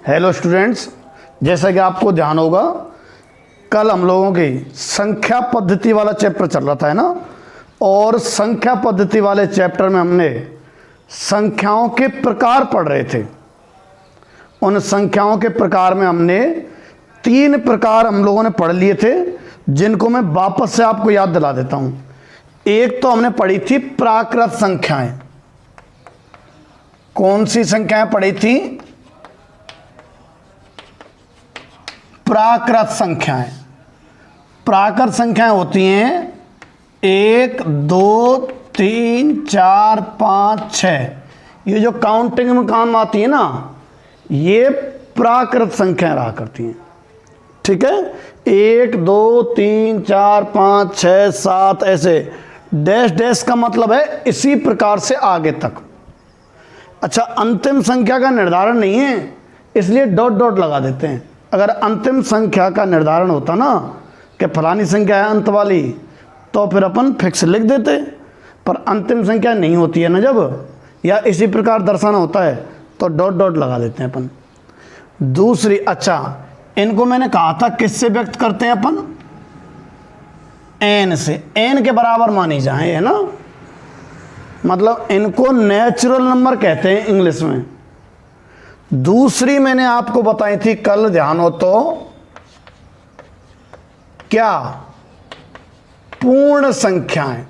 Hello students, जैसा कि आपको ध्यान होगा कल हम लोगों की संख्या पद्धति वाला चैप्टर चल रहा था, है ना। और संख्या पद्धति वाले चैप्टर में हमने संख्याओं के प्रकार पढ़ रहे थे। उन संख्याओं के प्रकार में हमने 3 प्रकार हम लोगों ने पढ़ लिए थे, जिनको मैं वापस से आपको याद दिला देता हूं। एक तो हमने पढ़ी थी प्राकृत संख्याएं। कौन सी संख्याएं पढ़ी थी? प्राकृत संख्याएं। प्राकृत संख्याएं होती हैं 1, 2, 3, 4, 5, 6। ये जो काउंटिंग में काम आती है ना, ये प्राकृत संख्याएं रहा करती हैं। ठीक है, 1, 2, 3, 4, 5, 6, 7 ऐसे डैश डैश का मतलब है इसी प्रकार से आगे तक। अच्छा, अंतिम संख्या का निर्धारण नहीं है, इसलिए डॉट डॉट लगा देते हैं। अगर अंतिम संख्या का निर्धारण होता ना कि फलानी संख्या है अंत वाली, तो फिर अपन फिक्स लिख देते। पर अंतिम संख्या नहीं होती है ना जब, या इसी प्रकार दर्शाना होता है, तो डॉट डॉट लगा देते हैं अपन। दूसरी, अच्छा इनको मैंने कहा था किससे व्यक्त करते हैं अपन? एन से। एन के बराबर मानी जाए, है ना, मतलब इनको नेचुरल नंबर कहते हैं इंग्लिश में। दूसरी मैंने आपको बताई थी कल, ध्यान हो तो, क्या? पूर्ण संख्याएं।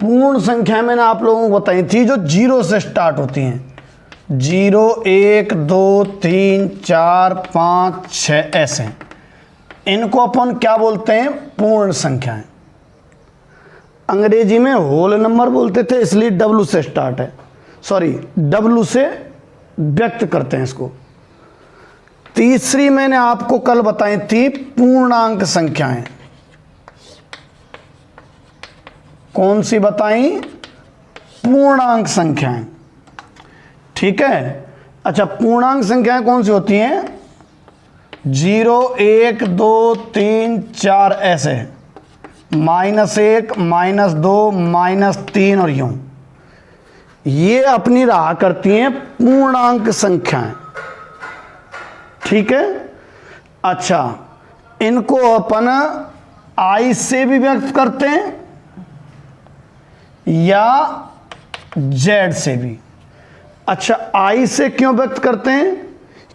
पूर्ण संख्या मैंने आप लोगों को बताई थी जो 0 से स्टार्ट होती हैं। 0, 1, 2, 3, 4, 5, 6 ऐसे। इनको अपन क्या बोलते हैं? पूर्ण संख्याएं। अंग्रेजी में होल नंबर बोलते थे, इसलिए W से स्टार्ट है, सॉरी W से व्यक्त करते हैं इसको। तीसरी मैंने आपको कल बताई थी पूर्णांक संख्याएं। कौन सी बताई? पूर्णांक संख्याएं। ठीक है। अच्छा, पूर्णांक संख्याएं कौन सी होती हैं? 0, 1, 2, 3, 4 ऐसे, -1, -2, -3 और यूं। ये अपनी रहा करती हैं पूर्णांक संख्याएं। ठीक है। अच्छा, इनको अपन I से भी व्यक्त करते हैं या Z से भी। अच्छा, I से क्यों व्यक्त करते हैं?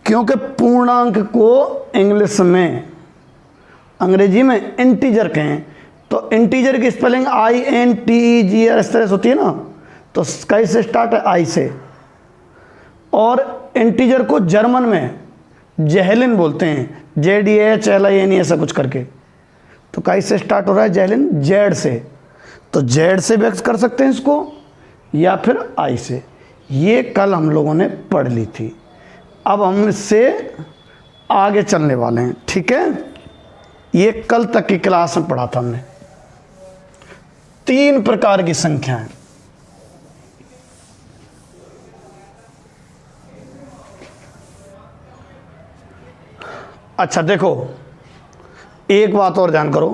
क्योंकि पूर्णांक को इंग्लिश में, अंग्रेजी में इंटीजर कहें तो इंटीजर की स्पेलिंग INTEGR इस तरह से होती है ना, तो कई से स्टार्ट है? I से। और इंटीजर को जर्मन में जेहलिन बोलते हैं, JDHLIN ऐसा कुछ करके। तो कई से स्टार्ट हो रहा है? जेहलिन। Z से, तो Z से व्यक्त कर सकते हैं इसको, या फिर I से। ये कल हम लोगों ने पढ़ ली थी। अब हम इससे आगे चलने वाले हैं। ठीक है, ये कल तक की क्लास में पढ़ा था हमने। 3 प्रकार की संख्याएं। अच्छा देखो, एक बात और ध्यान करो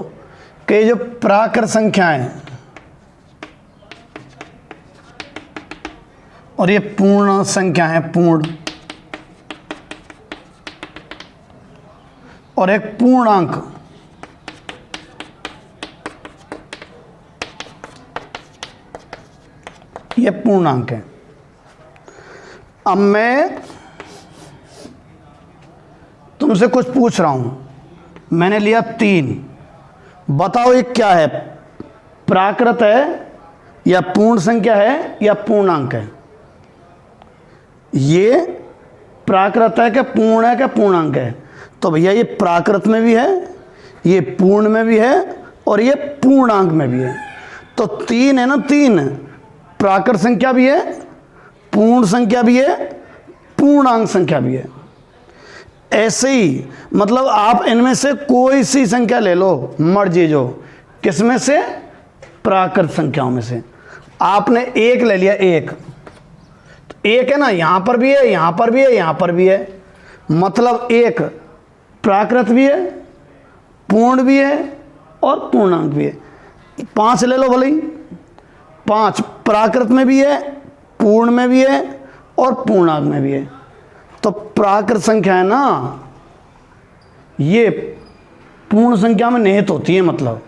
कि जो प्राकृत संख्याएं और ये पूर्ण संख्या है, पूर्ण, और एक पूर्णांक, ये पूर्णांक है। अब मैं तुमसे कुछ पूछ रहा हूं, मैंने लिया 3, बताओ ये क्या है? प्राकृत है या पूर्ण संख्या है या पूर्णांक है? ये प्राकृत है क्या पूर्ण है क्या पूर्णांक है? तो भैया ये प्राकृत में भी है, ये पूर्ण में भी है, और ये पूर्णांक में भी है। तो 3 है ना, 3 प्राकृत संख्या भी है, पूर्ण संख्या भी है, पूर्णांक संख्या भी है। ऐसे ही मतलब आप इनमें से कोई सी संख्या ले लो, मर्जी जो, किसमें से? प्राकृत संख्याओं में से। आपने 1 ले लिया, 1 तो 1 है ना, यहां पर भी है, यहां पर भी है, यहां पर भी है, मतलब 1 प्राकृत भी है, पूर्ण भी है और पूर्णांक भी है। 5 ले लो भले ही, 5 प्राकृत में भी है, पूर्ण में भी है और पूर्णांक में भी है। तो प्राकृत संख्या है ना, ये पूर्ण संख्या में निहित होती है। मतलब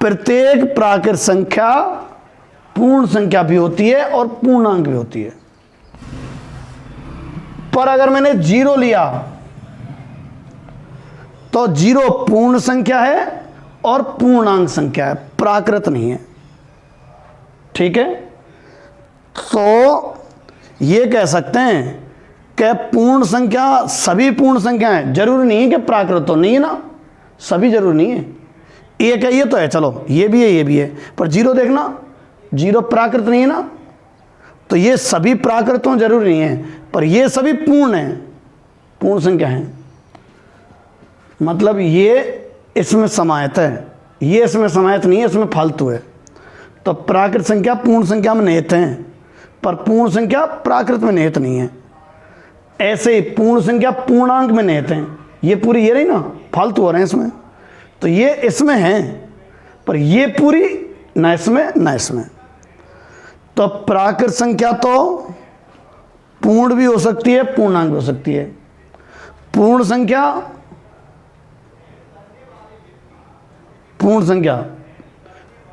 प्रत्येक प्राकृत संख्या पूर्ण संख्या भी होती है और पूर्णांक भी होती है। पर अगर मैंने 0 लिया तो 0 पूर्ण संख्या है और पूर्णांक संख्या है, प्राकृत नहीं है। ठीक है, तो ये कह सकते हैं कि पूर्ण संख्या सभी पूर्ण संख्या है, जरूरी नहीं है कि प्राकृत तो नहीं है ना, सभी जरूरी नहीं है। एक है ये तो है, चलो ये भी है ये भी है, पर 0 देखना, 0 प्राकृत नहीं है ना, तो ये सभी प्राकृत हों जरूरी नहीं है, पर ये सभी पूर्ण हैं, पूर्ण संख्या हैं। मतलब ये इसमें समाहित है, ये इसमें समाहित नहीं है, इसमें फालतू है। तो प्राकृत संख्या पूर्ण संख्या में निहित हैं, पर पूर्ण संख्या प्राकृत में निहित नहीं है। ऐसे ही पूर्ण संख्या पूर्णांक में निहित हैं। ये पूरी ये रही ना, फालतू हो रहे हैं इसमें, तो ये इसमें हैं, पर ये पूरी ना इसमें ना इसमें। तो प्राकृत संख्या तो पूर्ण भी हो सकती है, पूर्णांक भी हो सकती है। पूर्ण संख्या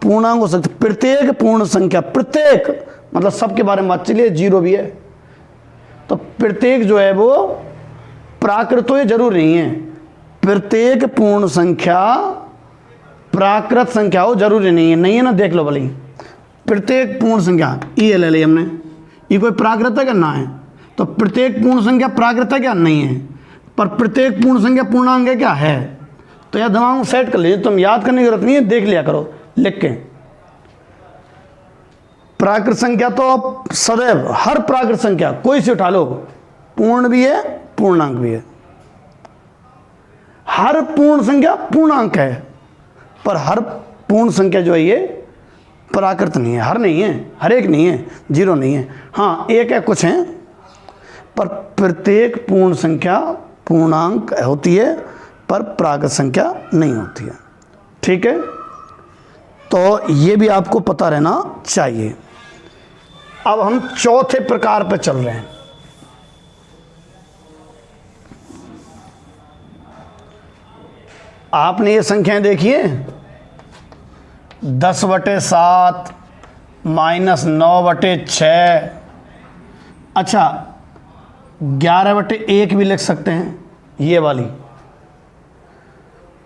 पूर्णांक हो सकती है। प्रत्येक पूर्ण संख्या, प्रत्येक मतलब सबके बारे में बात चलिए, 0 भी है, तो प्रत्येक जो है वो प्राकृत हो, ये जरूरी नहीं है। प्रत्येक पूर्ण संख्या प्राकृत संख्या हो जरूरी नहीं है। नहीं है ना, देख लो भले। प्रत्येक पूर्ण संख्या ये ले ली हमने, ये कोई प्राकृत है क्या? ना है। तो प्रत्येक पूर्ण संख्या प्राकृत है क्या? नहीं है। पर प्रत्येक पूर्ण संख्या पूर्णांक है क्या? है। तो यह दिमाग में सेट कर लीजिए, तुम याद करने की जरूरत नहीं है, देख लिया करो लिख के। प्राकृत संख्या तो सदैव, हर प्राकृत संख्या कोई से उठा लो, पूर्ण भी है पूर्णांक भी है। हर पूर्ण संख्या पूर्णांक है, पर हर पूर्ण संख्या जो है ये प्राकृत नहीं है। हर नहीं है, हर एक नहीं है, 0 नहीं है। हाँ एक है, कुछ हैं, पर प्रत्येक पूर्ण संख्या पूर्णांक होती है, पर प्राकृत संख्या नहीं होती है। ठीक है, तो ये भी आपको पता रहना चाहिए। अब हम चौथे प्रकार पर चल रहे हैं। आपने ये संख्याएं देखी है, 10/7 -9/6, अच्छा 11/1 भी लिख सकते हैं, ये वाली।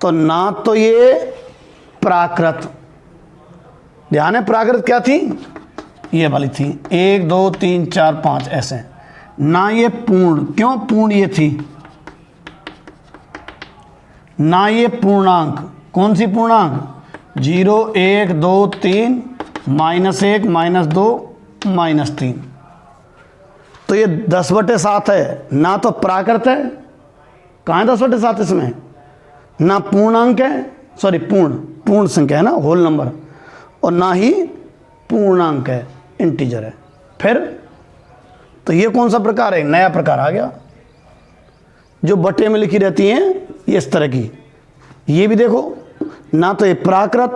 तो ना तो ये प्राकृत, ध्यान है प्राकृत क्या थी, ये वाली थी 1 2 3 4 5 ऐसे, ना ये पूर्ण, क्यों पूर्ण ये थी, ना ये पूर्णांक, कौन सी पूर्णांक, 0 1 2 3 -1 -2 -3। तो ये 10/7 है, ना तो प्राकृत है, कहाँ है 10/7 इसमें, ना पूर्णांक है, सॉरी पूर्ण संख्या है ना, होल नंबर, और ना ही पूर्णांक है, इंटीजर है। फिर तो ये कौन सा प्रकार है, नया प्रकार आ गया, जो बटे में लिखी रहती हैं ये इस तरह की। ये भी देखो, ना तो ये प्राकृत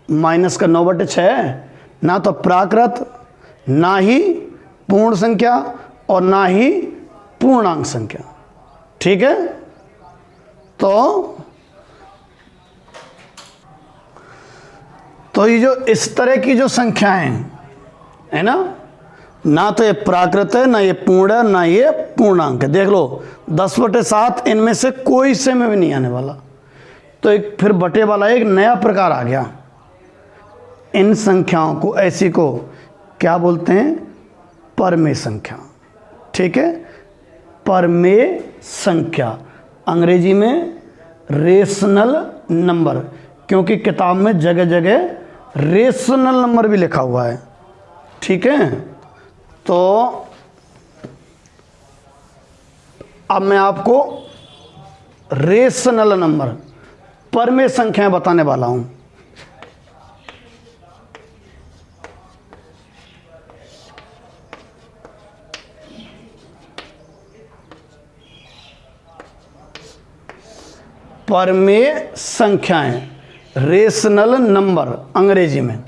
-9/6 है, ना तो प्राकृत, ना ही पूर्ण संख्या, और ना ही पूर्णांक संख्या। ठीक है, तो ये जो इस तरह की जो संख्याएं है ना तो ये प्राकृत है, ना ये पूर्ण है, ना ये पूर्णांक है। देख लो 10/7 इनमें से कोई से में भी नहीं आने वाला। तो एक फिर बटे वाला एक नया प्रकार आ गया। इन संख्याओं को, ऐसी को क्या बोलते हैं, परमेय संख्या। ठीक है, परमेय संख्या, अंग्रेजी में रेशनल नंबर, क्योंकि किताब में जगह जगह रेशनल नंबर भी लिखा हुआ है। ठीक है, तो अब मैं आपको रेशनल नंबर, परमेय संख्याएं बताने वाला हूं। परमेय संख्याएं, रेशनल नंबर अंग्रेजी में।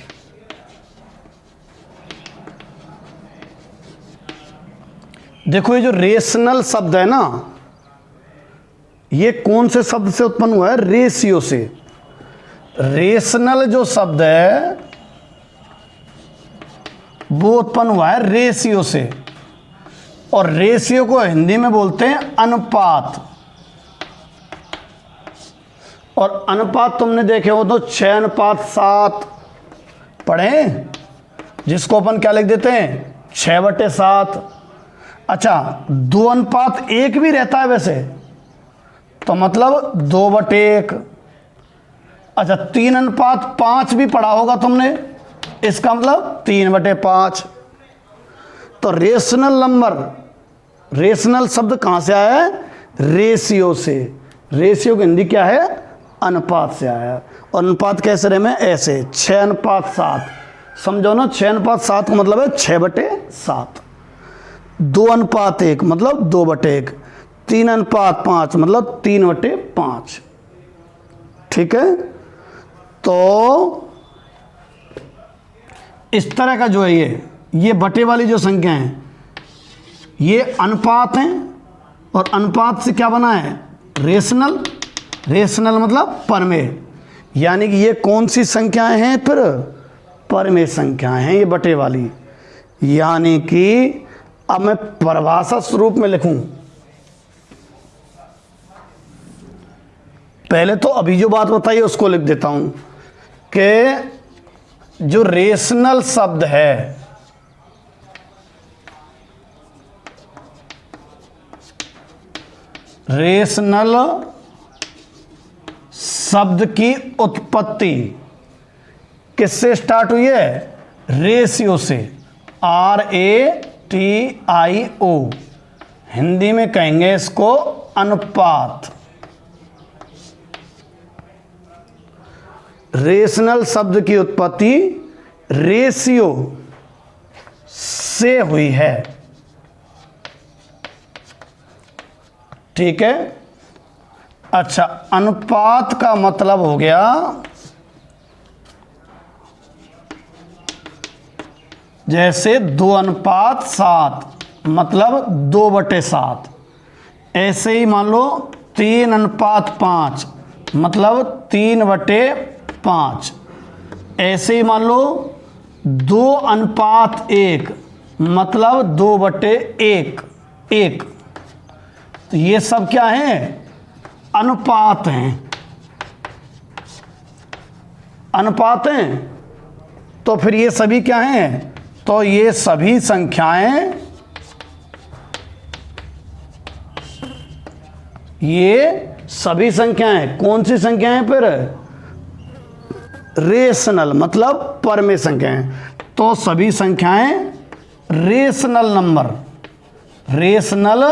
देखो ये जो रेशनल शब्द है ना, ये कौन से शब्द से उत्पन्न हुआ है? रेशियो से। रेशनल जो शब्द है वो उत्पन्न हुआ है रेशियो से, और रेशियो को हिंदी में बोलते हैं अनुपात। और अनुपात तुमने देखे हो तो 6:7 पढ़े, जिसको अपन क्या लिख देते हैं? 6/7। अच्छा, 2:1 भी रहता है वैसे, तो मतलब 2/1। अच्छा, 3:5 भी पढ़ा होगा तुमने, इसका मतलब 3/5। तो रेशनल नंबर, रेशनल शब्द कहां से आया है? रेशियो से। रेशियो की हिंदी क्या है? अनुपात से आया। और अनुपात कैसे रहे में? ऐसे 6:7। समझो ना, 6:7 का मतलब है 6/7। 2:1 मतलब 2/1। 3:5 मतलब 3/5। ठीक है, तो इस तरह का जो है ये बटे वाली जो संख्या है ये अनुपात हैं, और अनुपात से क्या बना है? रेशनल। रेशनल मतलब परमेय, यानी कि ये कौन सी संख्याएं हैं? फिर परमेय संख्याएं हैं ये बटे वाली। यानी कि अब मैं परिभाषा स्वरूप में लिखूं, पहले तो अभी जो बात बताई उसको लिख देता हूं कि जो रेशनल शब्द है, रेशनल शब्द की उत्पत्ति किससे स्टार्ट हुई है? रेशियो से। RATIO, हिंदी में कहेंगे इसको अनुपात। रेशनल शब्द की उत्पत्ति रेशियो से हुई है। ठीक है। अच्छा, अनुपात का मतलब हो गया जैसे 2:7 मतलब 2/7। ऐसे ही मान लो 3:5 मतलब 3/5। ऐसे ही मान लो 2:1 मतलब 2/1। तो ये सब क्या है? अनुपात हैं। अनुपात हैं, तो फिर ये सभी क्या हैं? तो ये सभी संख्याएं, ये सभी संख्याएं कौन सी संख्याएं? फिर रेशनल मतलब परमेय संख्याएं। तो सभी संख्याएं rational number, rational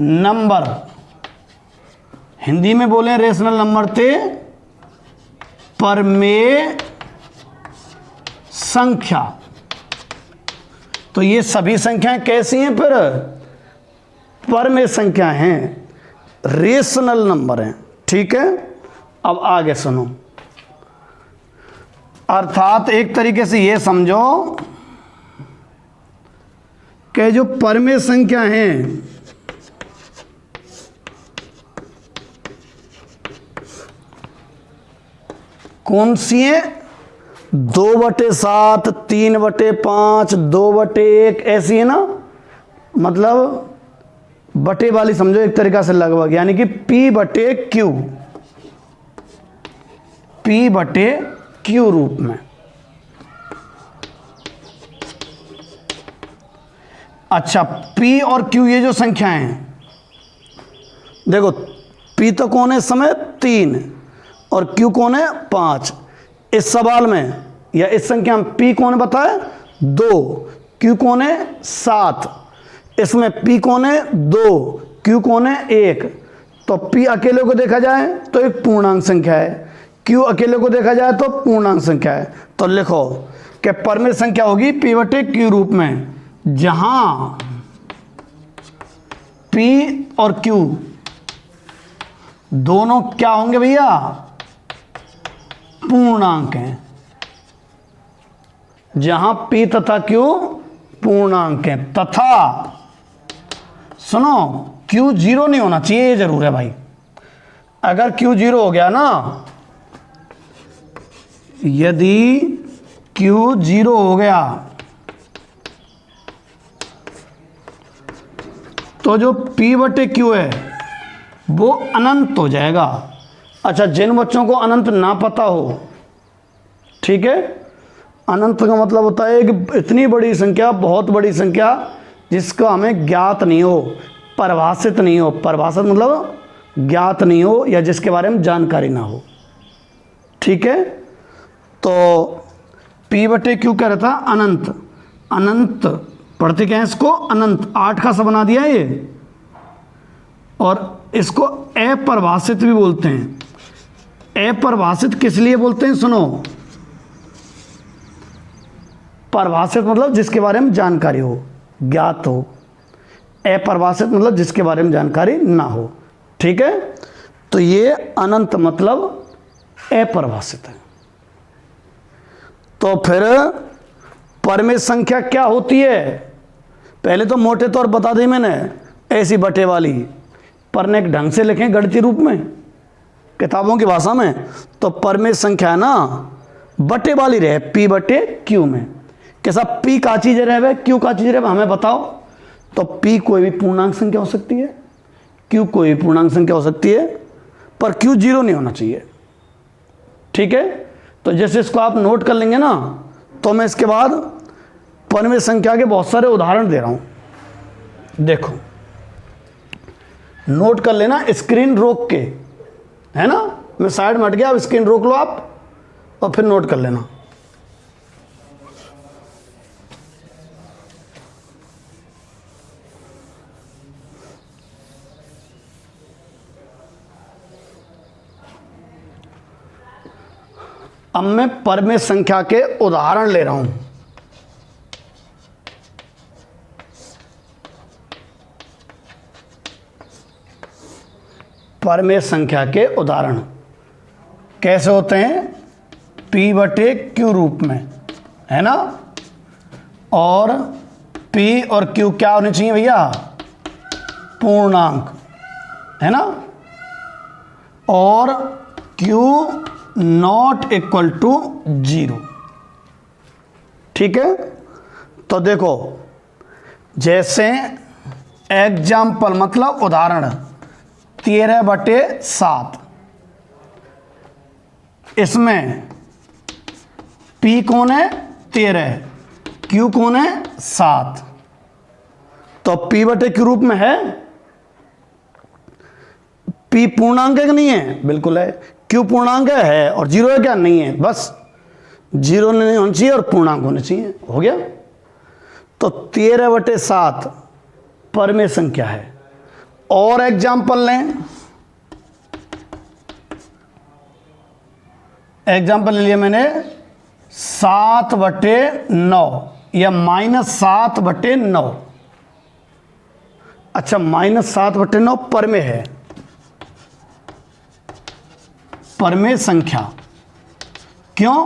number, Hindi में बोले रेशनल नंबर थे परमेय संख्या। तो ये सभी संख्याएं कैसी हैं? फिर परमेय संख्या हैं, रेशनल नंबर हैं। ठीक है, अब आगे सुनो। अर्थात एक तरीके से ये समझो कि जो परमेय संख्या हैं कौन सी हैं? 2/7, 3/5, 2/1 ऐसी है ना, मतलब बटे वाली समझो एक तरीका से लगभग, यानी कि P/Q, P/Q रूप में। अच्छा, P और Q ये जो संख्याएं हैं, देखो P तो कौन है इस समय? 3, और Q कौन है? 5। इस सवाल में या इस संख्या में P कौन बताए? 2, Q कौन है? 7। इसमें P कौन है? 2, Q कौन है? 1। तो P अकेले को देखा जाए तो एक पूर्णांक संख्या है, Q अकेले को देखा जाए तो पूर्णांक संख्या है। तो लिखो कि परमेय संख्या होगी P/Q रूप में, जहां P और Q दोनों क्या होंगे भैया? पूर्णांक हैं। जहां P तथा Q पूर्णांक हैं, तथा सुनो, Q जीरो नहीं होना चाहिए, ये जरूर है भाई। अगर Q जीरो हो गया ना, यदि Q जीरो हो गया तो जो P बटे Q है वो अनंत हो जाएगा। अच्छा, जिन बच्चों को अनंत ना पता हो, ठीक है, अनंत का मतलब होता है कि इतनी बड़ी संख्या, बहुत बड़ी संख्या जिसका हमें ज्ञात नहीं हो, परिभाषित नहीं हो। परिभाषित मतलब ज्ञात नहीं हो या जिसके बारे में जानकारी ना हो, ठीक है। तो P बटे Q कह रहा था अनंत, अनंत पढ़ते क्या है इसको, अनंत, 8 का सा बना दिया ये। और इसको अपरिभाषित भी बोलते हैं। अपरिभाषित किस लिए बोलते हैं, सुनो, परिभाषित मतलब जिसके बारे में जानकारी हो, ज्ञात हो। अपरिभाषित मतलब जिसके बारे में जानकारी ना हो, ठीक है। तो ये अनंत मतलब अपरिभाषित है। तो फिर परिमेय संख्या क्या होती है, पहले तो मोटे तौर बता दी मैंने, ऐसी बटे वाली, पर एक ढंग से लिखें गणितीय रूप में, किताबों की भाषा में। तो परिमेय संख्या है ना, बटे वाली रहे P बटे Q में। कैसा, P का चीज रहे, Q का चीज रहे, हमें बताओ। तो P कोई भी पूर्णांक संख्या हो सकती है, Q कोई भी पूर्णांक संख्या हो सकती है, पर Q जीरो नहीं होना चाहिए, ठीक है। तो जैसे इसको आप नोट कर लेंगे ना, तो मैं इसके बाद परिमेय संख्या के बहुत सारे उदाहरण दे रहा हूं। देखो, नोट कर लेना, स्क्रीन रोक के, है ना, मैं साइड में हट गया, अब स्क्रीन रोक लो आप और फिर नोट कर लेना। अब मैं परिमेय संख्या के उदाहरण ले रहा हूं। परिमेय संख्या के उदाहरण कैसे होते हैं, P बटे Q रूप में, है ना। और P और Q क्या होने चाहिए भैया, पूर्णांक, है ना। और Q नॉट इक्वल टू 0, ठीक है। तो देखो, जैसे एग्जाम्पल मतलब उदाहरण 13 बटे 7, इसमें P कौन है 13, Q कौन है 7। तो P बटे Q रूप में है, P पूर्णांक है कि नहीं है, बिल्कुल है। Q पूर्णांक है और 0 है क्या, नहीं है, बस 0 नहीं होना चाहिए और पूर्णांक होने चाहिए, हो गया। तो 13 बटे 7 परिमेय संख्या है। और एग्जाम्पल लें, एग्जाम्पल ले लिया मैंने 7 बटे 9 या -7 बटे 9। अच्छा, -7 बटे 9 परिमेय है, परिमेय संख्या। क्यों,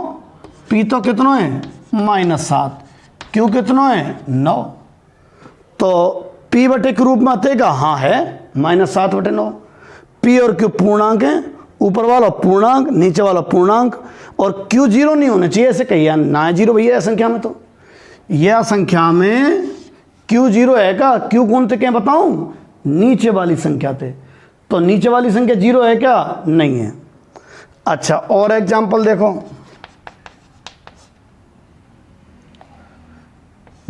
P तो कितना है -7, Q कितना है 9। तो P बटे Q रूप में आतेगा, हाँ है -7 बटे 9। P और Q पूर्णांक है, ऊपर वाला पूर्णांक नीचे वाला पूर्णांक, और Q जीरो नहीं होना चाहिए, ऐसे कहिए ना है जीरो भैया संख्या में। तो यह संख्या में Q जीरो है क्या, Q कौन थे क्या बताऊं, नीचे वाली संख्या थे। तो नीचे वाली संख्या जीरो है क्या, नहीं है। अच्छा, और एग्जाम्पल देखो,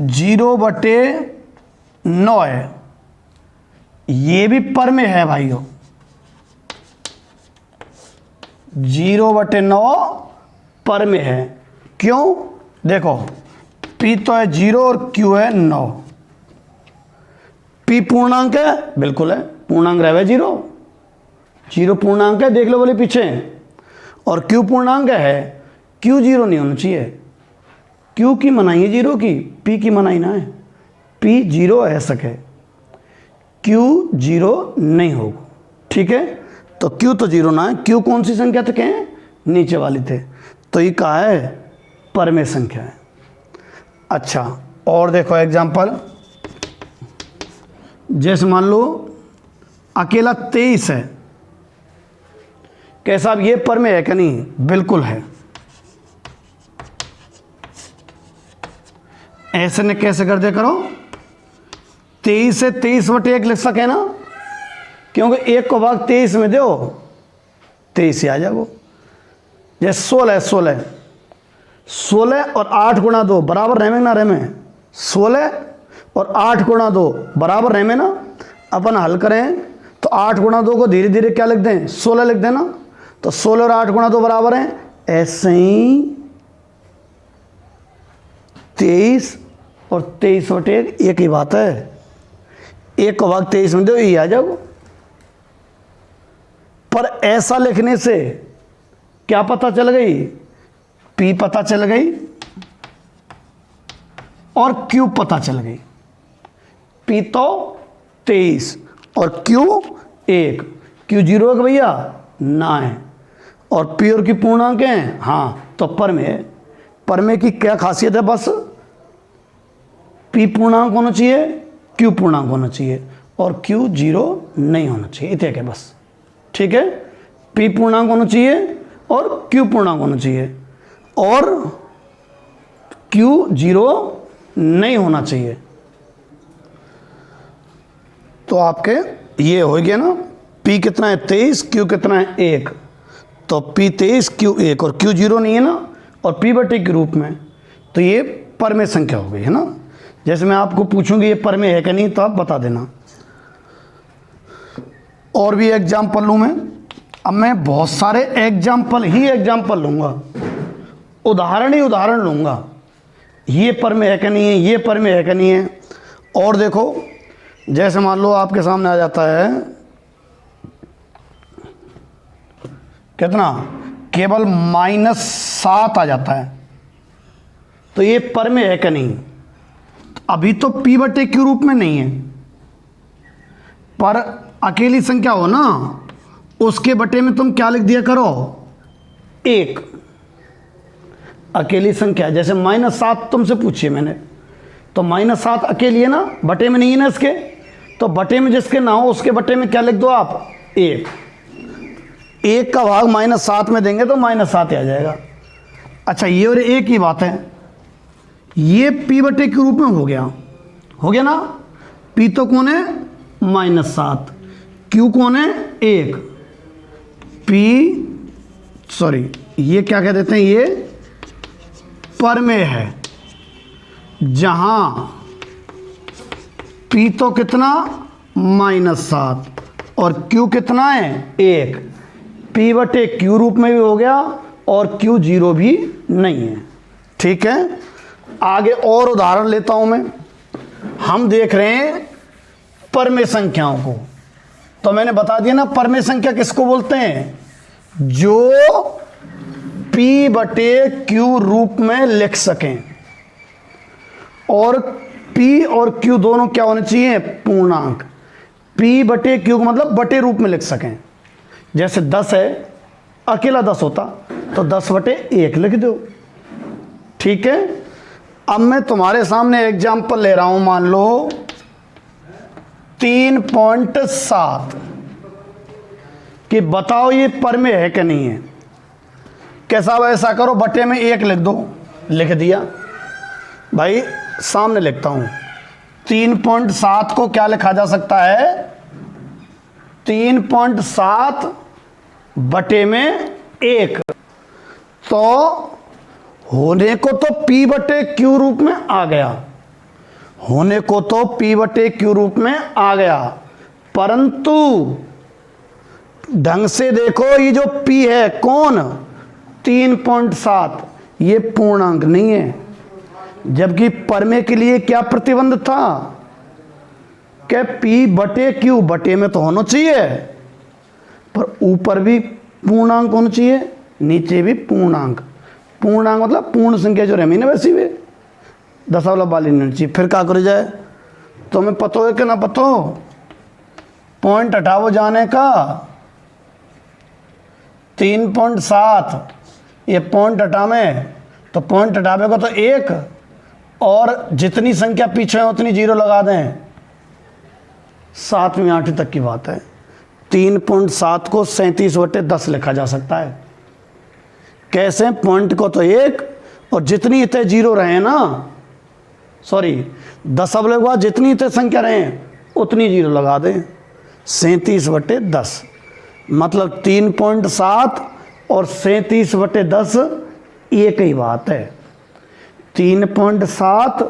0 बटे 9 है, ये भी परिमेय है भाइयों। 0 बटे 9 परिमेय है। क्यों, देखो P तो है 0 और Q है 9। P पूर्णांक है, बिल्कुल है, पूर्णांक रहे 0, 0 पूर्णांक है, देख लो बोले पीछे। और Q पूर्णांक है, Q जीरो नहीं होना चाहिए। Q की मनाई है जीरो की, P की मनाई ना है। P जीरो ऐसा है, Q जीरो नहीं होगा, ठीक है। तो Q तो जीरो ना है, Q कौन सी संख्या थे कहें, नीचे वाली थे। तो ये कहा है परिमेय संख्या है। अच्छा, और देखो एग्जाम्पल जैसे मान लो अकेला 23 है, कैसा अब ये पर में है कि नहीं? बिल्कुल है। ऐसे ने कैसे कर दिया करो, 23 से 23/1 लिख सके ना, क्योंकि 1 को भाग 23 में दो 23 ही आ जाओ। जैसे 16 और 8 गुणा 2 बराबर रहे में ना रहे में, 16 और 8 गुणा 2 बराबर रहे में ना। अपन हल करें तो 8 गुणा 2 को धीरे धीरे क्या लिख दें, 16 लिख देना। तो 16 और 8 गुणा 2 बराबर हैं, ऐसे ही 23 और 23/1 एक ही बात है। 1 को भाग 23 में दो ये आ जाओ। पर ऐसा लिखने से क्या पता चल गई, P पता चल गई और Q पता चल गई। P तो 23 और Q 1, Q 0 है भैया ना है, और P और Q पूर्णांक हैं, हाँ तो परमेय है। परमेय की क्या खासियत है, बस P पूर्णांक होना चाहिए, Q पूर्णांक होना चाहिए और Q 0 नहीं होना चाहिए, इतने के बस। ठीक है, P पूर्णांक होना चाहिए और Q पूर्णांक होना चाहिए और Q 0 नहीं होना चाहिए। तो आपके ये हो गया ना, P कितना है 23, Q कितना है 1, तो P 23 Q 1 और Q 0 नहीं है ना, और P/T के रूप में, तो ये परमेय संख्या हो गई है ना। जैसे मैं आपको पूछूंगी ये परमेय है कि नहीं, तो आप बता देना। और भी एग्जाम्पल लूँ मैं, अब मैं बहुत सारे एग्जाम्पल लूँगा, उदाहरण ही उदाहरण लूँगा, ये परमेय है कि नहीं है, ये परमेय है कि नहीं है। और देखो जैसे मान लो आपके सामने आ जाता है कितना, केवल -7 आ जाता है, तो ये परमेय है कि नहीं? अभी तो P/Q रूप में नहीं है, पर अकेली संख्या हो ना, उसके बटे में तुम क्या लिख दिया करो, 1। अकेली संख्या जैसे -7 तुमसे पूछिए मैंने, तो -7 अकेली है ना, बटे में नहीं है ना इसके, तो बटे में जिसके ना हो उसके बटे में क्या लिख दो आप, 1। 1 का भाग -7 में देंगे तो -7 आ जाएगा। अच्छा ये और एक ही बात है, ये P/Q रूप में हो गया ना। P तो कौन है -7, Q कौन है 1, ये क्या कह देते हैं, ये परमेय है, जहां P तो कितना -7 और Q कितना है 1, P/Q रूप में भी हो गया और Q 0 भी नहीं है। ठीक है, आगे और उदाहरण लेता हूं मैं। हम देख रहे हैं परमेय संख्याओं को, तो मैंने बता दिया ना परमेय संख्या किसको बोलते हैं, जो P/Q रूप में लिख सकें, और P और Q दोनों क्या होने चाहिए, पूर्णांक। P/Q मतलब बटे रूप में लिख सकें। जैसे 10 है, अकेला 10 होता तो 10/1 लिख दो। ठीक है, अब मैं तुम्हारे सामने एग्जाम्पल ले रहा हूं, मान लो 3.7 कि बताओ ये परमेय है कि नहीं है। कैसा, ऐसा करो बटे में 1 लिख दो, लिख दिया भाई, सामने लिखता हूं। 3.7 को क्या लिखा जा सकता है, 3.7 बटे में 1, तो होने को तो P/Q रूप में आ गया, परंतु ढंग से देखो, ये जो P है कौन, 3.7, ये पूर्णांक नहीं है। जबकि परमेय के लिए क्या प्रतिबंध था, कि P/Q बटे में तो होना चाहिए, पर ऊपर भी पूर्णांक होना चाहिए, नीचे भी पूर्णांक। पूर्णांक मतलब पूर्ण संख्या जो रही ना, वैसी भी दशमलव वाली नहीं चाहिए। फिर क्या कर जाए, तुम्हें पता है कि ना पता हो, पॉइंट हटाओ जाने का, 3.7 ये पॉइंट हटावे, तो पॉइंट हटावे का तो 1, और जितनी संख्या पीछे है उतनी 0 लगा दें, 7वीं 8वीं तक की बात है। 3.7 को 37/10 लिखा जा सकता है। कैसे? पॉइंट को तो 1 और जितनी इतने जीरो रहे ना, सॉरी दशमलव के बाद जितनी इतने संख्या रहे उतनी जीरो लगा दें। 37/10 मतलब 3.7 और 37/10 एक ही बात है। 3.7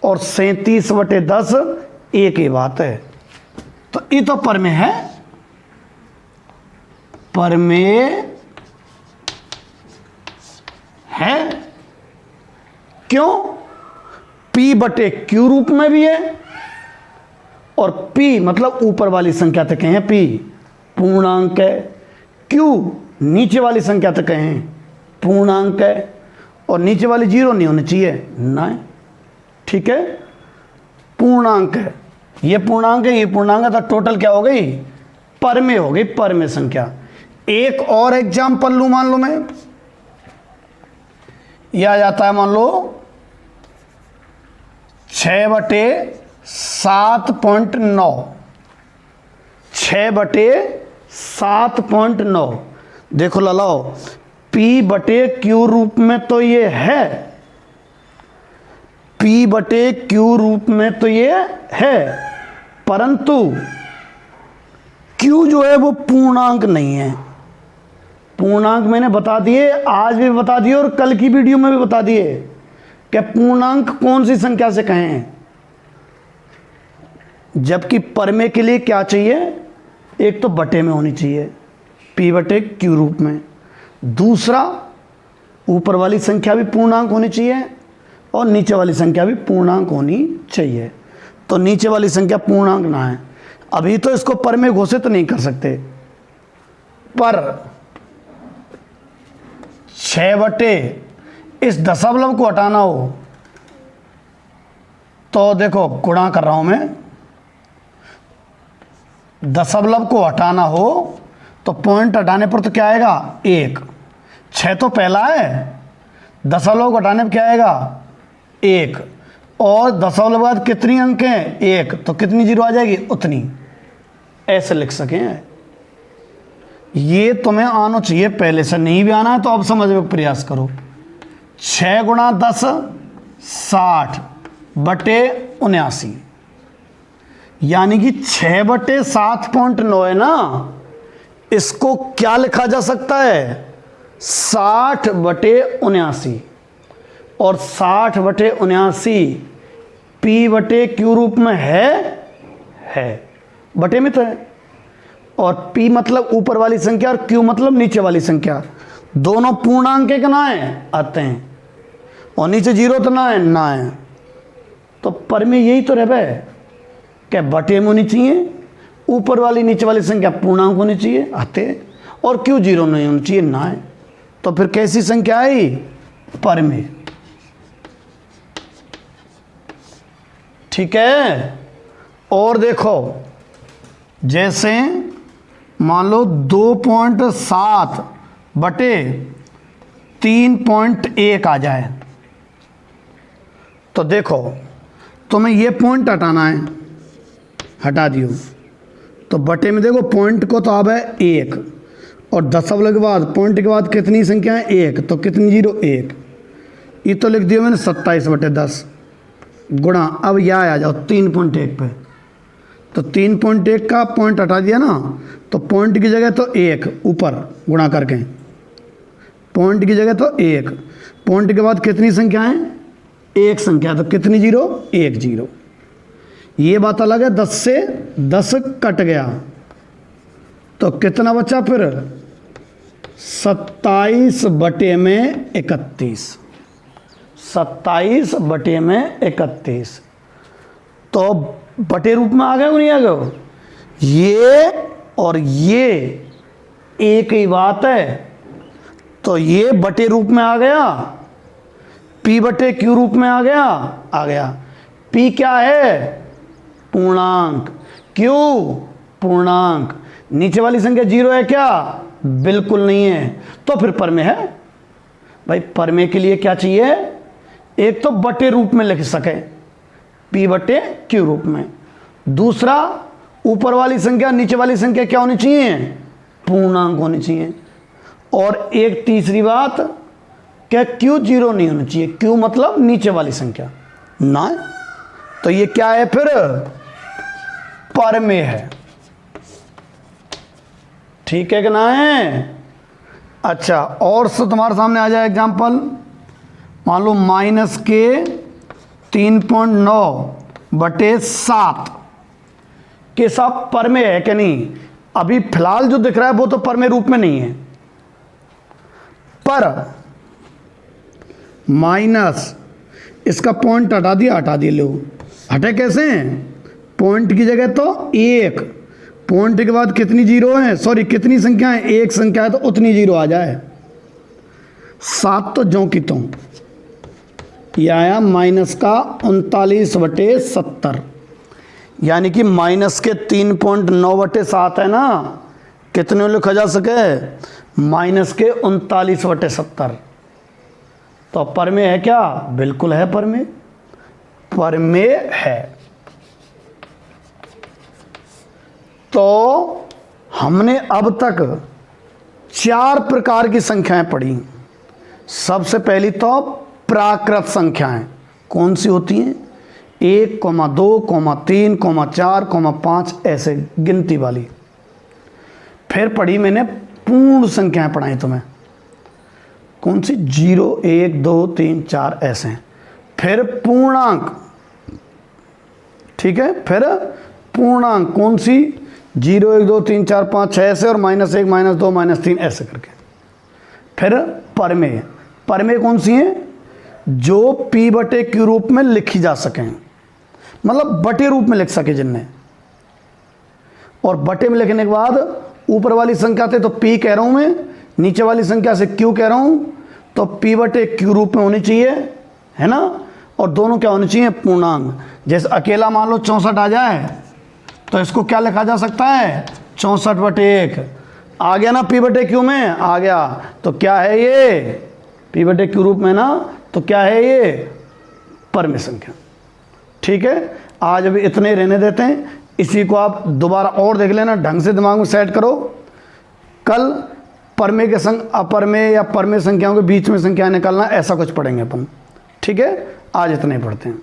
और 37/10 एक ही बात है। तो ये तो परमेय है, परमेय है। क्यों? P/Q रूप में भी है और P मतलब ऊपर वाली संख्या तक हैं, P पूर्णांक है, Q नीचे वाली संख्या तक हैं, पूर्णांक है, और नीचे वाली जीरो नहीं होनी चाहिए ना। ठीक है, पूर्णांक है, ये पूर्णांक है, ये पूर्णांक है, तो टोटल क्या हो गई? परमेय हो गई, परमेय संख्या। एक और एग्जाम्पल लूं, मान लो मैं, यह आ जाता है, मान लो 6/7.9, 6/7.9। देखो लाओ, P/Q रूप में तो ये है, P/Q रूप में तो ये है, परंतु Q जो है वो पूर्णांक नहीं है। पूर्णांक मैंने बता दिए, आज भी बता दिए और कल की वीडियो में भी बता दिए कि पूर्णांक कौन सी संख्या से कहें। जबकि परमेय के लिए क्या चाहिए? एक तो बटे में होनी चाहिए, P/Q रूप में, दूसरा ऊपर वाली संख्या भी पूर्णांक होनी चाहिए और नीचे वाली संख्या भी पूर्णांक होनी चाहिए। तो नीचे वाली संख्या पूर्णांक ना है, अभी तो इसको परमेय घोषित नहीं कर सकते, पर 6 इस दशमलव को हटाना हो तो देखो, गुणा कर रहा हूं मैं, दशमलव को हटाना हो तो पॉइंट हटाने पर तो क्या आएगा? 1। 6 तो पहला है, दशमलव को हटाने पर क्या आएगा? 1, और दशमलव के बाद कितनी अंक हैं? 1, तो कितनी जीरो आ जाएगी? उतनी। ऐसे लिख सकें, ये तुम्हें आना चाहिए पहले से, नहीं भी आना है तो अब समझने का प्रयास करो। 6 × 10 60/79, यानी कि 6/7.9 है ना, इसको क्या लिखा जा सकता है? 60/79, और 60/79 P/Q रूप में है, बटे में तो है, और P मतलब ऊपर वाली संख्या और Q मतलब नीचे वाली संख्या, दोनों पूर्णांक के ना है आते हैं, और नीचे जीरो तो ना है, तो परमेय यही तो रहे क्या? बटे में होनी चाहिए, ऊपर वाली नीचे वाली संख्या पूर्णांक होनी चाहिए आते, और Q जीरो नहीं होनी चाहिए ना है। तो फिर कैसी संख्या आई? परमेय। ठीक है, और देखो, जैसे मान लो 2.7/3.1 आ जाए, तो देखो तुम्हें ये पॉइंट हटाना है, हटा दियो, तो बटे में देखो पॉइंट को तो अब है 1, और दशमलव के बाद पॉइंट के बाद कितनी संख्या है? 1, तो कितनी जीरो? 1। ये तो लिख दिया मैंने 27/10 गुणा, अब यह आ जाओ 3.1 पे, तो 3.1 का पॉइंट हटा दिया ना, तो पॉइंट की जगह तो 1 ऊपर गुणा करके, पॉइंट की जगह तो 1, पॉइंट के बाद कितनी संख्या है? 1 संख्या, तो कितनी जीरो? 1 जीरो। ये बात अलग है, 10 से 10 कट गया तो कितना बचा फिर? 27/31, 27/31, तो बटे रूप में आ गए, नहीं आ गए? ये और ये एक ही बात है, तो ये बटे रूप में आ गया, P/Q रूप में आ गया। P क्या है? पूर्णांक, Q पूर्णांक, नीचे वाली संख्या जीरो है क्या? बिल्कुल नहीं है, तो फिर परमेय है। भाई परमेय के लिए क्या चाहिए? एक तो बटे रूप में लिख सके, P/Q रूप में, दूसरा ऊपर वाली संख्या नीचे वाली संख्या क्या होनी चाहिए, पूर्णांक होनी चाहिए। और एक तीसरी बात, क्या क्यू जीरो नहीं होनी चाहिए, क्यू मतलब नीचे वाली संख्या ना। तो ये क्या है फिर, परमेय है, ठीक है कि ना है। अच्छा, और तुम्हारे सामने आ जाए एग्जाम्पल, मान लो माइनस के 3.9/7 के साथ परमेय है कि नहीं। अभी फिलहाल जो दिख रहा है वो तो परमेय रूप में नहीं है, पर माइनस इसका पॉइंट हटा दिया लो, हटे कैसे हैं, पॉइंट की जगह तो एक, पॉइंट के बाद कितनी जीरो है, सॉरी कितनी संख्या है, एक संख्या है तो उतनी जीरो आ जाए। 7 तो ज्यों की त्यों, यह आया माइनस का 39/70, यानी कि माइनस के 3.9/7 है ना, कितने लिखा जा सके, माइनस के 39/70। तो परमेय है क्या, बिल्कुल है, परमेय, परमेय है। तो हमने अब तक 4 प्रकार की संख्याएं पढ़ी। सबसे पहली तो प्राकृत संख्याएं कौन सी होती हैं, 1, 2, 3, 4, 5 ऐसे गिनती वाली। फिर पढ़ी मैंने पूर्ण संख्याएं पढ़ाई तुम्हें, कौन सी, 0, 1, 2, 3, 4 ऐसे हैं। फिर पूर्णांक, ठीक है, फिर पूर्णांक कौन सी, 0, 1, 2, 3, 4, 5, 6 ऐसे, और -1, -2, -3 ऐसे करके। फिर परमेय, परमेय कौन सी हैं, जो P/Q रूप में लिखी जा सकें, मतलब बटे रूप में लिख सके जिनमें। और बटे में लिखने के बाद ऊपर वाली संख्या थे तो P कह रहा हूं मैं, नीचे वाली संख्या से Q कह रहा हूं, तो P/Q रूप में होनी चाहिए, है ना। और दोनों क्या होनी चाहिए, पूर्णांक। जैसे अकेला मान लो 64 आ जाए तो इसको क्या लिखा जा सकता है, 64/1 आ गया ना, P/Q में आ गया। तो क्या है ये, P/Q रूप में ना, तो क्या है ये, परमेय संख्या। ठीक है, आज अभी इतने रहने देते हैं, इसी को आप दोबारा और देख लेना, ढंग से दिमाग में सेट करो। कल परमेय के संग अपरमेय या परमेय संख्याओं के बीच में संख्या निकालना, ऐसा कुछ पढ़ेंगे अपन। ठीक है, आज इतने ही पढ़ते हैं।